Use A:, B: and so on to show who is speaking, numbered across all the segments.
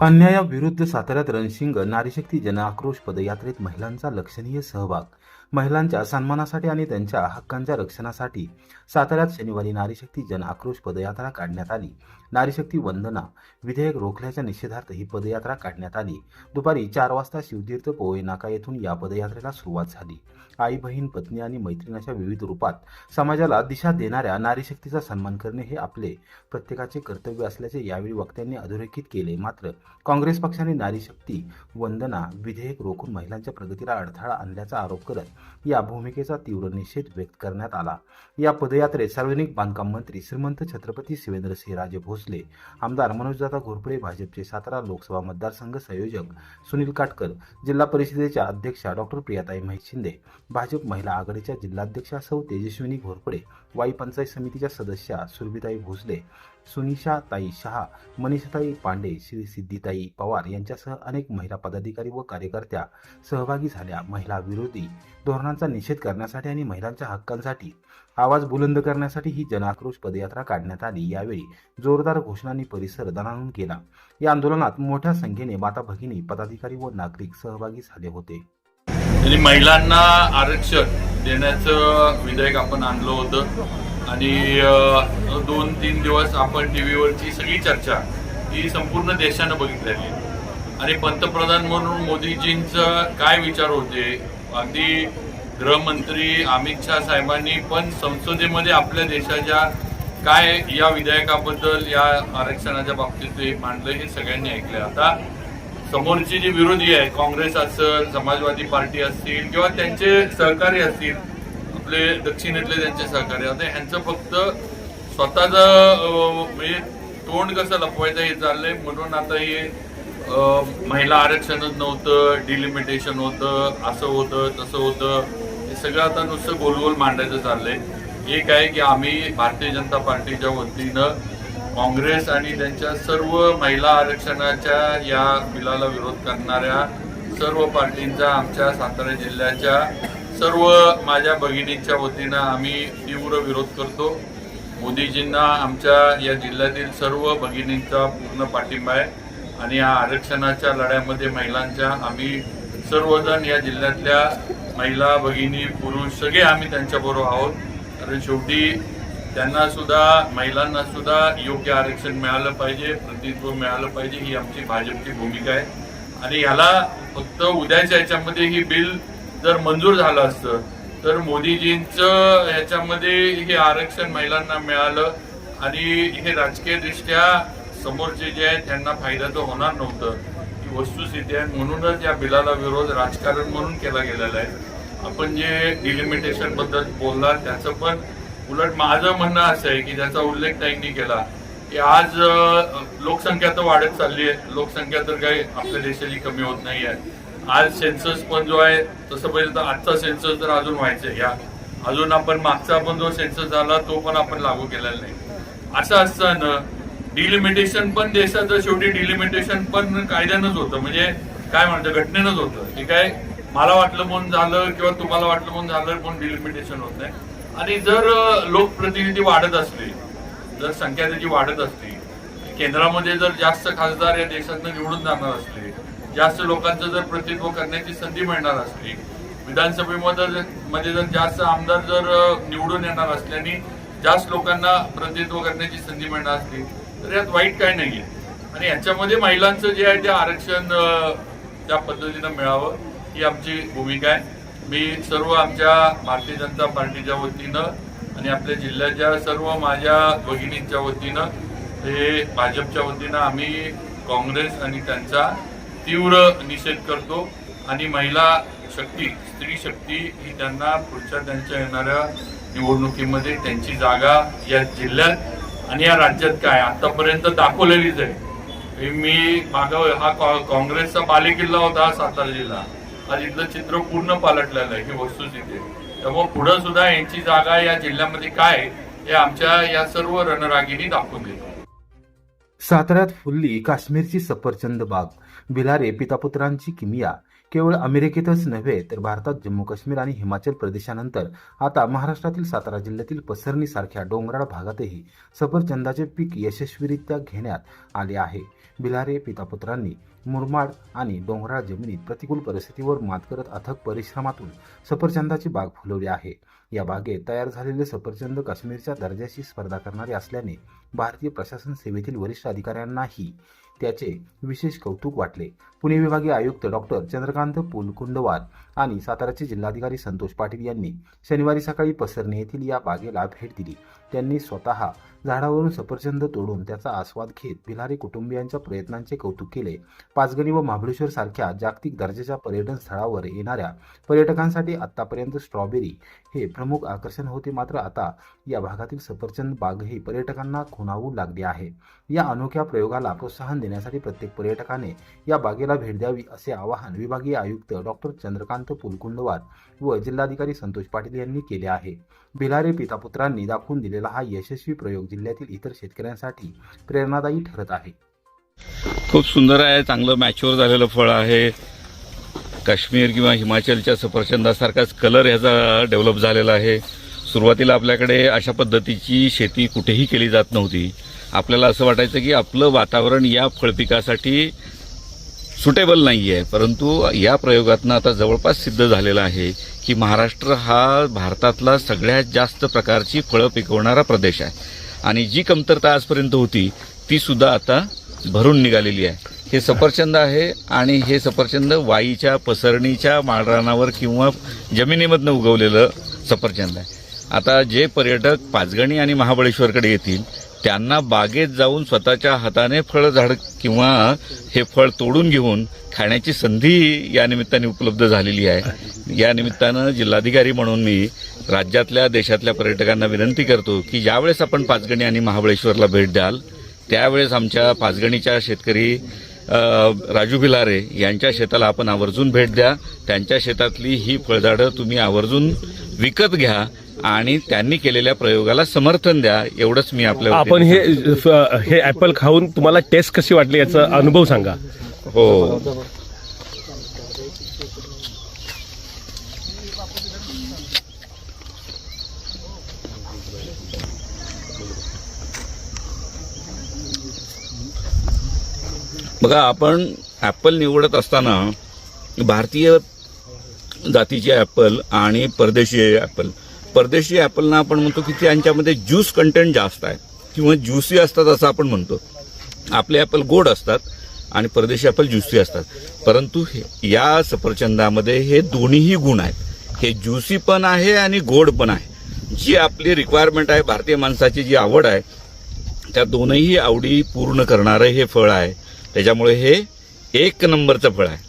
A: अन्यायाविरुद्ध साताऱ्यात रणशिंग नारीशक्ती जनआक्रोश पदयात्रेत महिलांचा लक्षणीय सहभाग. महिलांच्या सन्मानासाठी आणि त्यांच्या हक्कांच्या रक्षणासाठी साताऱ्यात शनिवारी नारीशक्ती जनआक्रोश पदयात्रा काढण्यात आली. नारीशक्ती वंदना विधेयक रोखल्याच्या निषेधार्थ ही पदयात्रा काढण्यात आली. दुपारी 4 वाजता शिवतीर्थ पोवई नाका येथून या पदयात्रेला सुरुवात झाली. आई, बहीण, पत्नी आणि मैत्रीण अशा विविध रूपात समाजाला दिशा देणाऱ्या नारीशक्तीचा सन्मान करणे हे आपले प्रत्येकाचे कर्तव्य असल्याचे यावेळी वक्त्यांनी अधोरेखित केले. मात्र काँग्रेस पक्षाने नारीशक्ती वंदना विधेयक रोखून महिलांच्या प्रगतीला अडथळा आणल्याचा आरोप करत या भूमिकेचा तीव्र निषेध व्यक्त करण्यात आला. या पदयात्रेत सार्वजनिक बांधकाम मंत्री श्रीमंत छत्रपती शिवेंद्रसिंहराजे भोसले, आमदार मनोजदादा घोरपडे, भाजपचे सातारा लोकसभा मतदारसंघ संयोजक सुनील काटकर, जिल्हा परिषदेच्या अध्यक्षा डॉक्टर प्रियाताई महेश शिंदे, भाजप महिला आघाडीच्या जिल्हाध्यक्षा सौ तेजस्विनी घोरपडे, वाई पंचायत समितीच्या सदस्या सुरभिताई भोसले, सुनिशाताई शहा, मनीषाताई पांडे, श्री सिद्धिताई पवार यांच्यासह अनेक महिला पदाधिकारी व कार्यकर्त्या सहभागी झाल्या. महिला विरोधी धोरणांचा निषेध करण्यासाठी आणि महिलांच्या हक्कांसाठी आवाज बुलंद करण्यासाठी ही जनआक्रोश पदयात्रा काढण्यात आली. यावेळी जोरदार घोषणांनी परिसर दणाणून केला. या आंदोलनात मोठ्या संख्येने माता भगिनी, पदाधिकारी व नागरिक सहभागी झाले होते.
B: महिलांना आरक्षण देण्याचं विधेयक आपण आणलं होतं आणि 2-3 दिवस आपण टीव्हीवरची सगळी चर्चा ही संपूर्ण देशानं बघितलेली आणि पंतप्रधान म्हणून मोदीजींचं काय विचार होते. अगदी गृहमंत्री अमित शहा साहेबांनी पण संसदेमध्ये आपल्या देशाच्या काय या विधेयकाबद्दल, या आरक्षणाच्या बाबतीत ते मांडलं हे सगळ्यांनी ऐकलं. आता समोरची जी विरोधी आहे, काँग्रेस असेल, समाजवादी पार्टी असतील किंवा त्यांचे सहकारी असतील, आपले दक्षिणेतले त्यांचे सहकारी, आता ह्यांचं फक्त स्वतःचं म्हणजे तोंड कसं लपवायचं हे चाललंय. म्हणून आता हे महिला आरक्षणच नव्हतं, डिलिमिटेशन होतं, असं होतं तसं होतं, हे सगळं आता नुसतं गोलगोल मांडायचं चाललंय. एक आहे की आम्ही भारतीय जनता पार्टीच्या वतीनं काँग्रेस आणि त्यांच्या सर्व महिला आरक्षणाच्या या बिलाला विरोध करणाऱ्या सर्व पार्टींचा, आमच्या सातारा जिल्ह्याच्या सर्व माझ्या भगिनींच्या वतीनं आम्ही तीव्र विरोध करतो. मोदीजींना आमच्या या जिल्ह्यातील सर्व भगिनींचा पूर्ण पाठिंबा आहे आणि या आरक्षणाच्या लढ्यामध्ये महिलांच्या आम्ही सर्वजण या जिल्ह्यातल्या महिला, भगिनी, पुरुष सगळे आम्ही त्यांच्याबरोबर आहोत. कारण शेवटी त्यांना सुद्धा, महिलांना सुद्धा योग्य आरक्षण मिळालं पाहिजे, प्रतिनिधित्व मिळालं पाहिजे, ही आमची भाजपची भूमिका आहे. आणि ह्याला फक्त उद्याच्या याच्यामध्ये ही बिल जर मंजूर झालं असतं तर मोदीजींचं ह्याच्यामध्ये हे आरक्षण महिलांना मिळालं आणि हे राजकीय दृष्ट्या समोरचे जे आहेत त्यांना फायदा तर होणार नव्हतं, ही वस्तुस्थिती आहे. म्हणूनच या बिलाला विरोध राजकारण म्हणून केला गेलेला आहे. आपण जे डिलिमिटेशन बद्दल बोलला त्याचं पण उलट माझं म्हणणं असं आहे की ज्याचा उल्लेख ताईंनी केला की आज लोकसंख्या तर वाढत चालली आहे, लोकसंख्या तर काही आपल्या देशाची कमी होत नाही आहे. आज सेन्सस पण जो आहे तसं पाहिजे तर आजचा सेन्सस तर अजून व्हायचंय, या अजून आपण मागचा पण जो सेन्सस झाला तो पण आपण लागू केलेला नाही. असं असताना डिलिमिटेशन पण देशाचं शेवटी डिलिमिटेशन पण कायद्यानंच होतं, म्हणजे काय म्हणतं घटनेनंच होतं. हे काय मला वाटलं म्हणून झालं किंवा तुम्हाला वाटलं म्हणून झालं म्हणून डिलिमिटेशन होत नाही. आणि जर लोकप्रतिनिधी वाढत असले, जर संख्या त्याची वाढत असली, केंद्रामध्ये जर जास्त खासदार या देशातनं निवडून जाणार असले, जास्त लोकांचं जर प्रतिनिधित्व करण्याची संधी मिळणार असली, विधानसभेमध्ये जर जास्त आमदार जर निवडून येणार असल्याने जास्त लोकांना प्रतिनिधित्व करण्याची संधी मिळणार असली तर यात वाईट काय नाहीये. आणि याच्यामध्ये महिलांचं जे आहे ते आरक्षण त्या पद्धतीनं मिळावं ही आमची भूमिका आहे. मी सर्व आमच्या भारतीय जनता पार्टीच्या वतीनं आणि आपल्या जिल्ह्याच्या सर्व माझ्या भगिनींच्या वतीनं, हे भाजपच्या वतीनं आम्ही काँग्रेस आणि त्यांचा तीव्र निषेध करतो. आणि महिला शक्ती, स्त्री शक्ती ही त्यांना पुढच्या त्यांच्या येणाऱ्या निवडणुकीमध्ये त्यांची जागा या जिल्ह्यात आणि या राज्यात काय आतापर्यंत दाखवलेलीच आहे. मी मागं हा काँग्रेसचा बालेकिल्ला होता सातारा जिल्हा, आज इथलं चित्र पूर्ण पालटलेलं आहे, ही वस्तुस्थिती आहे. त्यामुळे पुढे सुद्धा यांची जागा या जिल्ह्यामध्ये काय हे आमच्या या सर्व रणरागिणी दाखवून देतो.
A: साताऱ्यात फुलली काश्मीरची सफरचंद बाग. भिलारे पितापुत्रांची किमिया. केवळ अमेरिकेतच नव्हे तर भारतात जम्मू काश्मीर आणि हिमाचल प्रदेशानंतर आता महाराष्ट्रातील सातारा जिल्ह्यातील पसरणी सारख्या डोंगराळ भागातही सफरचंदाचे पीक यशस्वीरित्या घेण्यात आले आहे. भिलारे पितापुत्रांनी मुरमाड आणि डोंगराळ जमिनीत प्रतिकूल परिस्थितीवर मात करत अथक परिश्रमातून सफरचंदाची बाग फुलवली आहे. या बागेत तयार झालेले सफरचंद काश्मीरच्या दर्जाशी स्पर्धा करणारे असल्याने भारतीय प्रशासन सेवेतील वरिष्ठ अधिकाऱ्यांनाही त्याचे विशेष कौतुक वाटले. पुणे विभागीय आयुक्त डॉक्टर चंद्रकांत पुलकुंडवार आणि साताराचे जिल्हाधिकारी संतोष पाटील यांनी शनिवारी सकाळी पसरणे येथील या बागेला भेट दिली. त्यांनी स्वतः झाडावरून सफरचंद तोडून त्याचा आस्वाद घेत भिलारे कुटुंबियांच्या प्रयत्नांचे कौतुक केले. पाचगणी व महाबळेश्वर सारख्या जागतिक दर्जाच्या पर्यटन स्थळावर येणाऱ्या पर्यटकांसाठी आतापर्यंत स्ट्रॉबेरी हे प्रमुख आकर्षण होते, मात्र आता या भागातील सफरचंद बागही पर्यटकांना खुणावू लागली आहे. या अनोख्या प्रयोगाला प्रोत्साहन देण्यासाठी प्रत्येक पर्यटकाने या बागेला भेट द्यावी असे आवाहन विभागीय आयुक्त डॉक्टर चंद्रकांत पुलकुंडवार व जिल्हाधिकारी संतोष पाटील यांनी केले आहे. भिलारे पितापुत्रांनी दाखवून दिलेला हा यशस्वी प्रयोग जिल्ह्यातील इतर शेतकऱ्यांसाठी प्रेरणादायी ठरत आहे.
C: खूप सुंदर आहे, चांगलं मॅच्युअर झालेलं फळ आहे. काश्मीर किंवा हिमाचलच्या सफरचंदासारखाच कलर ह्याचा डेव्हलप झालेला आहे. सुरुवातीला आपल्याकडे अशा पद्धतीची शेती कुठेही केली जात नव्हती. आपल्याला असं वाटायचं की आपलं वातावरण या फळपिकासाठी सुटेबल नाही आहे, परंतु या प्रयोगातनं आता जवळपास सिद्ध झालेलं आहे की महाराष्ट्र हा भारतातला सगळ्यात जास्त प्रकारची फळं पिकवणारा प्रदेश आहे आणि जी कमतरता आजपर्यंत होती ती सुद्धा आता भरून निघालेली आहे. हे सफरचंद आहे आणि हे सफरचंद वाईच्या पसरणीच्या माळरानावर किंवा जमिनीमधनं उगवलेलं सफरचंद आहे. आता जे पर्यटक पाचगणी आणि महाबळेश्वरकडे येतील त्यांना बागेत जाऊन स्वतःच्या हाताने फळझाड किंवा हे फळ तोडून घेऊन खाण्याची संधी या निमित्ताने उपलब्ध झालेली आहे. या निमित्तानं जिल्हाधिकारी म्हणून मी राज्यातल्या देशातल्या पर्यटकांना विनंती करतो की ज्यावेळेस आपण पाचगणी आणि महाबळेश्वरला भेट द्याल त्यावेळेस आमच्या पाचगणीच्या शेतकरी राजू भिलारे यांच्या शेताला आपण आवर्जून भेट द्या. त्यांच्या शेतातली ही फळझाडं तुम्ही आवर्जून विकत घ्या आणि त्यांनी केलेल्या प्रयोगाला समर्थन द्या, एवढंच मी आपल्या
D: आपण हे ऍपल खाऊन तुम्हाला टेस्ट कशी वाटली याचा अनुभव सांगा.
C: हो, बघा, आपण ऍपल निवडत असताना भारतीय जातीचे ऍपल आणि परदेशी ऍपलना आपण म्हणतो की त्यांच्यामध्ये ज्यूस कंटेंट जास्त आहे किंवा ज्युसी असतात असं आपण म्हणतो. आपले ऍपल गोड असतात आणि परदेशी ऍपल ज्युसी असतात, परंतु या सफरचंदामध्ये हे दोन्हीही गुण आहेत. हे ज्युसी पण आहे आणि गोड पण आहे. जी आपली रिक्वायरमेंट आहे, भारतीय माणसाची जी आवड आहे, त्या दोनही आवडी पूर्ण करणारं हे फळ आहे. त्याच्यामुळे हे एक नंबरचं फळ आहे.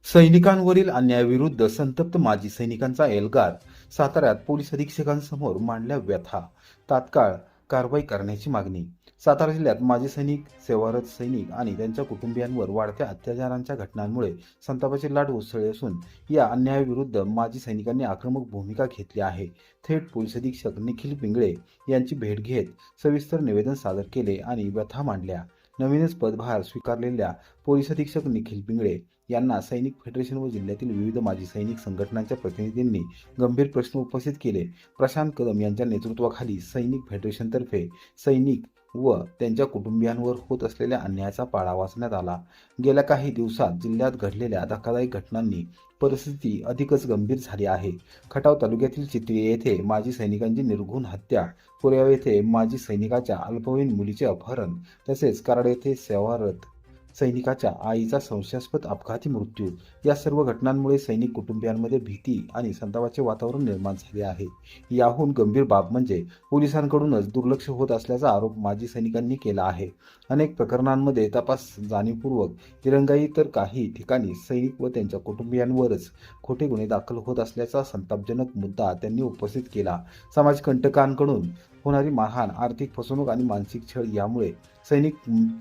A: सैनिकांवरील अन्यायाविरुद्ध संतप्त माजी सैनिकांचा एल्गार. साताऱ्यात पोलीस अधीक्षकांसमोर मांडल्या व्यथा. तात्काळ कारवाई करण्याची मागणी. सातारा जिल्ह्यात माजी सैनिक, सेवारत सैनिक आणि त्यांच्या कुटुंबियांवर वाढत्या अत्याचारांच्या घटनांमुळे संतापाची लाट उसळली असून या अन्यायाविरुद्ध माजी सैनिकांनी आक्रमक भूमिका घेतली आहे. थेट पोलीस अधीक्षक निखिल पिंगळे यांची भेट घेत सविस्तर निवेदन सादर केले आणि व्यथा मांडल्या. नवीनच पदभार स्वीकारलेल्या पोलीस अधीक्षक निखिल पिंगळे यांना सैनिक फेडरेशन व जिल्ह्यातील विविध माजी सैनिक संघटनांच्या प्रतिनिधींनी गंभीर प्रश्न उपस्थित केले. प्रशांत कदम यांच्या नेतृत्वाखाली सैनिक फेडरेशनतर्फे सैनिक व त्यांच्या कुटुंबियांवर होत असलेल्या अन्यायाचा पाढा वाचण्यात आला. गेल्या काही दिवसात जिल्ह्यात घडलेल्या धक्कादायक घटनांनी परिस्थिती अधिकच गंभीर झाली आहे. खटाव तालुक्यातील चितळी येथे माजी सैनिकांची निर्घृण हत्या, कोरेगाव येथे माजी सैनिकाच्या अल्पवयीन मुलीचे अपहरण, तसेच कराड येथे सेवारत सैनिकाच्या आईचा संशयास्पद अपघाती मृत्यू या सर्व घटनांमुळे सैनिक कुटुंबियांमध्ये भीती आणि संतापाचे वातावरण निर्माण झाले आहे. याहून गंभीर बाब म्हणजे पोलिसांकडूनच दुर्लक्ष होत असल्याचा आरोप माजी सैनिकांनी केला आहे. अनेक प्रकरणांमध्ये तपास जाणीवपूर्वक दिरंगाई तर काही ठिकाणी सैनिक व त्यांच्या कुटुंबियांवरच खोटे गुन्हे दाखल होत असल्याचा संतापजनक मुद्दा त्यांनी उपस्थित केला. समाजकंटकांकडून होणारी मारहाण, आर्थिक फसवणूक आणि मानसिक छळ यामुळे सैनिक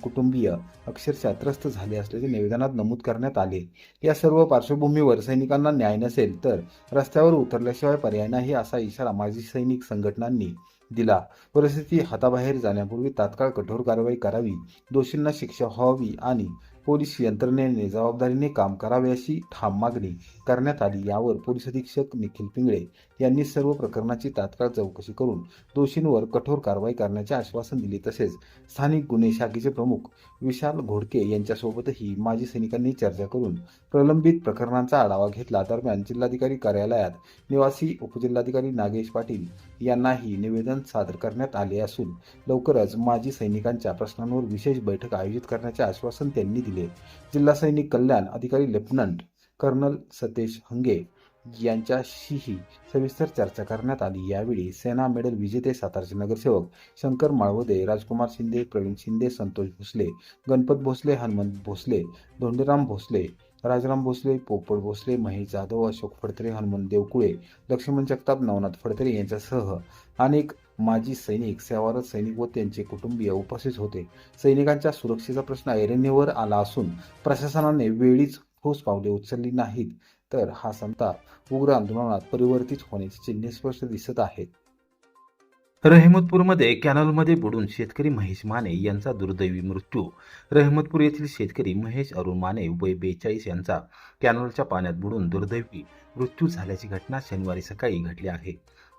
A: कुटुंबीय अक्षरशः त्रस्त झाले असल्याचे निवेदनात नमूद करण्यात आले. या सर्व पार्श्वभूमीवर सैनिकांना न्याय नसेल तर रस्त्यावर उतरल्याशिवाय पर्याय नाही असा इशारा माजी सैनिक संघटनांनी दिला. परिस्थिती हाताबाहेर जाण्यापूर्वी तात्काळ कठोर कारवाई करावी, दोषींना शिक्षा व्हावी आणि पोलीस यंत्रणेने जबाबदारीने काम करावे अशी ठाम मागणी करण्यात आली। यावर पोलीस अधीक्षक निखिल पिंगळे यांनी सर्व प्रकरणाची तात्काळ चौकशी करून दोषींवर कठोर कारवाई करण्याचे आश्वासन दिले। तसेच स्थानिक गुन्हे शाखेचे प्रमुख विशाल घोडके यांच्यासोबतही माजी सैनिकांनी चर्चा करून प्रलंबित प्रकरणांचा आढावा घेतला। दरम्यान जिल्हाधिकारी कार्यालयात निवासी उपजिल्हाधिकारी नागेश पाटील यांनाही निवेदन सादर करण्यात आले असून लवकरच माजी सैनिकांच्या प्रश्नांवर विशेष बैठक आयोजित करण्याचे आश्वासन त्यांनी दिले। जिल्हा सैनिक कल्याण अधिकारी लेफ्टनंट कर्नल सतेश हंगे यांच्याशीही सविस्तर चर्चा करण्यात आली। यावेळी सेना मेडल विजेते सातारचे नगरसेवक शंकर माळवदे, राजकुमार शिंदे, प्रवीण शिंदे, संतोष भोसले, गणपत भोसले, हनुमंत भोसले, धोंडीराम भोसले, राजराम भोसले, पोपट भोसले, महेश जाधव, अशोक फडतरे, हनुमंत देवकुळे, लक्ष्मण जगताप, नवनाथ फडतरे यांच्यासह अनेक माजी सैनिक, सेवारत सैनिक व त्यांचे कुटुंबीय उपस्थित होते। सैनिकांच्या सुरक्षेचा प्रश्न ऐरणीवर आला असून प्रशासनाने वेळीच ठोस पावले उचलली नाहीत तर हा संताप उग्र आंदोलनात परिवर्तित होण्याची चिन्हे स्पष्ट दिसत आहेत। रहमतपूरमध्ये कॅनलमध्ये बुडून शेतकरी महेश माने यांचा दुर्दैवी मृत्यू। रहमतपूर येथील शेतकरी महेश अरुण माने वय 42 यांचा कॅनलच्या पाण्यात बुडून दुर्दैवी मृत्यू झाल्याची घटना शनिवारी सकाळी घडली आहे।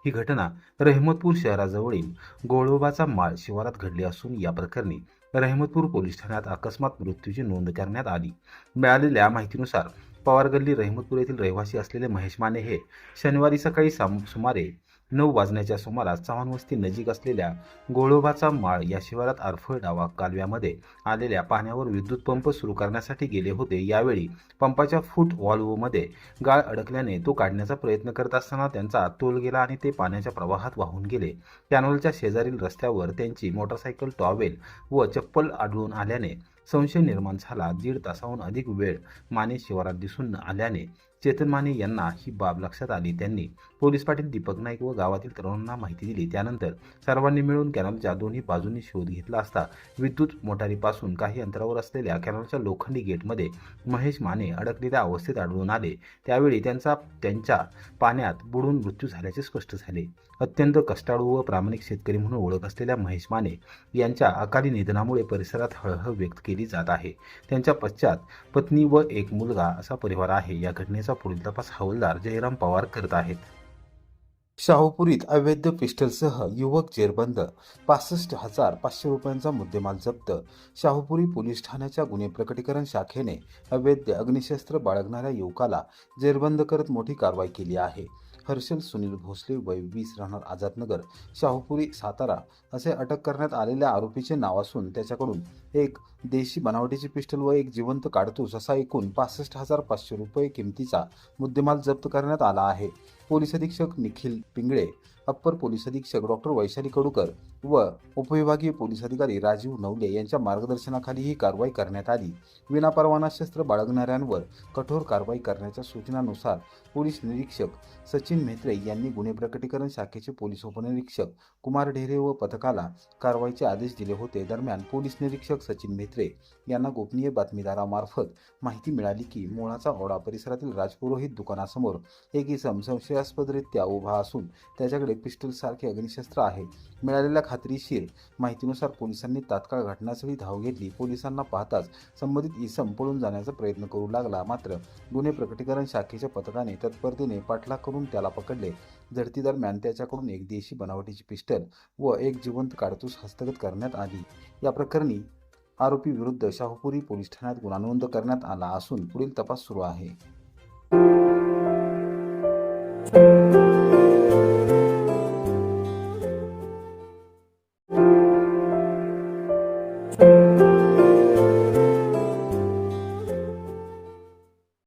A: ही घटना रहमतपूर शहराजवळील गोळोबाचा माळ शिवारात घडली असून या प्रकरणी रहमतपूर पोलीस ठाण्यात अकस्मात मृत्यूची नोंद करण्यात आली। मिळालेल्या माहितीनुसार पवार गल्ली रहमतपूर येथील रहिवासी असलेले महेश माने हे शनिवारी सकाळी सुमारे 9 वाजण्याच्या सुमारास चव्हाणवस्ती नजीक असलेल्या गोळोबाचा माळ या शिवारात अरफळ डावा कालव्यामध्ये आलेल्या पाण्यावर विद्युत पंप सुरू करण्यासाठी गेले होते। यावेळी पंपाच्या फूट व्हॉल्व्हमध्ये गाळ अडकल्याने तो काढण्याचा प्रयत्न करत असताना त्यांचा तोल गेला आणि ते पाण्याच्या प्रवाहात वाहून गेले। कॅनलच्या शेजारील रस्त्यावर त्यांची मोटरसायकल, टॉवेल व चप्पल आढळून आल्याने संशय निर्माण झाला। 1.5 तासाहून अधिक वेळ माने शिवारात दिसून न आल्याने चेतन माने यांना ही बाब लक्षात आली। त्यांनी पोलीस पाटील दीपक नाईक व गावातील तरुणांना माहिती दिली। त्यानंतर सर्वांनी मिळून कॅनलच्या दोन्ही बाजूंनी शोध घेतला असता विद्युत मोटारीपासून काही अंतरावर असलेल्या कॅनलच्या लोखंडी गेटमध्ये महेश माने अडकलेल्या अवस्थेत आढळून आले। त्यावेळी त्यांच्या पाण्यात बुडून मृत्यू झाल्याचे स्पष्ट झाले। अत्यंत कष्टाळू व प्रामाणिक शेतकरी म्हणून ओळख असलेल्या महेश माने यांच्या अकाली निधनामुळे परिसरात हळहळ व्यक्त केली जात आहे। त्यांच्या पश्चात पत्नी व एक मुलगा असा परिवार आहे। या घटनेचा पुढील तपास हवालदार जयराम पवार करत आहेत। शाहूपुरीत अवैध पिस्टलसह युवक जेरबंद, 65,500 रुपयांचा मुद्देमाल जप्त। शाहूपुरी पोलीस ठाण्याच्या गुन्हे प्रकटीकरण शाखेने अवैध अग्निशस्त्र बाळगणाऱ्या युवकाला जेरबंद करत मोठी कारवाई केली आहे। हर्षल सुनील भोसले वय 20 राहणार आझादनगर, शाहूपुरी, सातारा असे अटक करण्यात आलेल्या आरोपीचे नाव असून त्याच्याकडून एक देशी बनावटीची पिस्टल व एक जिवंत काडतूस असा एकूण 65,500 रुपये किमतीचा मुद्देमाल जप्त करण्यात आला आहे। पोलीस अधीक्षक निखिल पिंगळे, अप्पर पोलीस अधीक्षक डॉक्टर वैशाली कडूकर व उपविभागीय पोलीस अधिकारी राजीव नवले यांच्या मार्गदर्शनाखाली ही कारवाई करण्यात आली। विनापरवाना शस्त्र बाळगणाऱ्यांवर कठोर कारवाई करण्याच्या सूचनानुसार पोलीस निरीक्षक सचिन म्हेत्रे यांनी गुन्हे प्रकटीकरण शाखेचे पोलीस उपनिरीक्षक कुमार ढेरे व पथकाला कारवाईचे आदेश दिले होते। दरम्यान पोलीस निरीक्षक सचिन म्हेत्रे यांना गोपनीय बातमीदारामार्फत माहिती मिळाली की मोळाचा ओढा परिसरातील राजपुरोहित दुकानासमोर एक इसम संशयास्पदरित्या उभा असून त्याच्याकडे पिस्टल सारखे अग्निशस्त्र आहे। मिळालेल्या खात्रीशीर माहितीनुसार पोलिसांनी तात्काळ घटनास्थळी धाव घेतली। पोलिसांना पाहताच संबंधित इसम पळून जाण्याचा प्रयत्न करू लागला, मात्र गुन्हे प्रकटीकरण शाखेच्या पथकाने तत्परतेने पाठलाग करून त्याला पकडले। झडती दरम्यान त्याच्याकडून एक देशी बनावटीची पिस्टल व एक जिवंत काडतूस हस्तगत करण्यात आली। या प्रकरणी आरोपी विरुद्ध शाहूपुरी पोलीस ठाण्यात गुन्हा नोंद करण्यात आला असून पुढील तपास सुरू आहे।